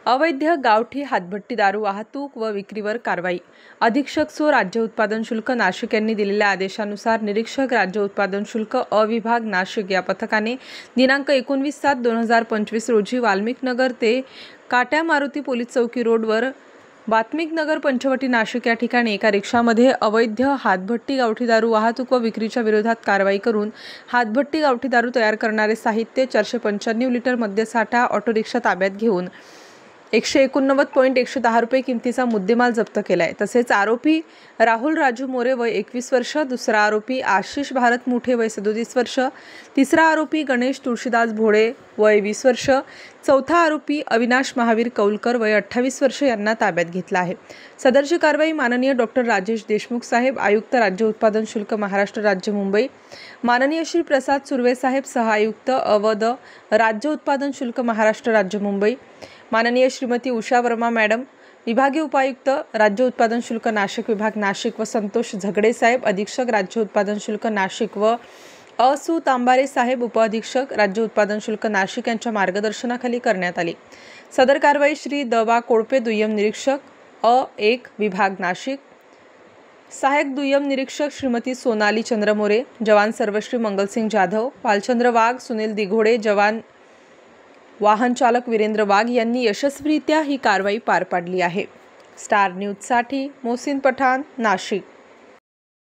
अवैध गावठी हातभट्टी दारू वाहतूक व विक्रीवर कारवाई। अधीक्षक सो राज्य उत्पादन शुल्क नाशिक यांनी दिलेल्या आदेशानुसार निरीक्षक राज्य उत्पादन शुल्क विभाग नाशिक या पथकाने दिनांक 19/7/2025 रोजी वाल्मिकनगर ते काट्या मारुती पोलीस चौकी रोडवर वाल्मिकनगर पंचवटी नाशिक या ठिकाणी एका रिक्षामध्ये अवैध हातभट्टी गावठी दारू वाहतूक व विक्रीच्या विरोधात कारवाई करून हातभट्टी गावठी दारू तयार करणारे साहित्य 495 लिटर मद्यसाठा ऑटो रिक्षा ताब्यात घेऊन 189.110 रुपये किमतीचा मुद्देमाल जप्त केलाय। तसेच आरोपी राहुल राजू मोरे वय 21 वर्ष, दुसरा आरोपी आशिष भारत मुठे वय 37 वर्ष, तिसरा आरोपी गणेश तुळशीदास भोळे वय 20 वर्ष, चौथा आरोपी अविनाश महावीर कौलकर वय 28 वर्ष यांना ताब्यात घेतला आहे। सदरची कारवाई माननीय डॉक्टर राजेश देशमुख साहेब, आयुक्त राज्य उत्पादन शुल्क महाराष्ट्र राज्य मुंबई, माननीय श्री प्रसाद सुर्वे साहेब, सह आयुक्त अवध राज्य उत्पादन शुल्क महाराष्ट्र राज्य मुंबई, माननीय श्रीमती उषा वर्मा मॅडम, विभागीय उपायुक्त राज्य उत्पादन शुल्क नाशिक विभाग नाशिक व संतोष झगडे साहेब, अधीक्षक राज्य उत्पादन शुल्क नाशिक व असु तांबारे साहेब, उपअधीक्षक राज्य उत्पादन शुल्क नाशिक यांच्या मार्गदर्शनाखाली करण्यात आली। सदर कारवाई श्री दवा कोळपे, दुय्यम निरीक्षक अ1 विभाग नाशिक, सहायक दुय्यम निरीक्षक श्रीमती सोनाली चंद्रमोरे, जवान सर्वश्री मंगलसिंग जाधव, पालचंद्र वाघ, सुनील दिघोडे, जवान वाहन चालक वीरेंद्र वाघ यांनी यशस्वीरित्या ही कारवाई पार पाडली आहे। स्टार न्यूजसाठी मोहसिन पठाण, नाशिक।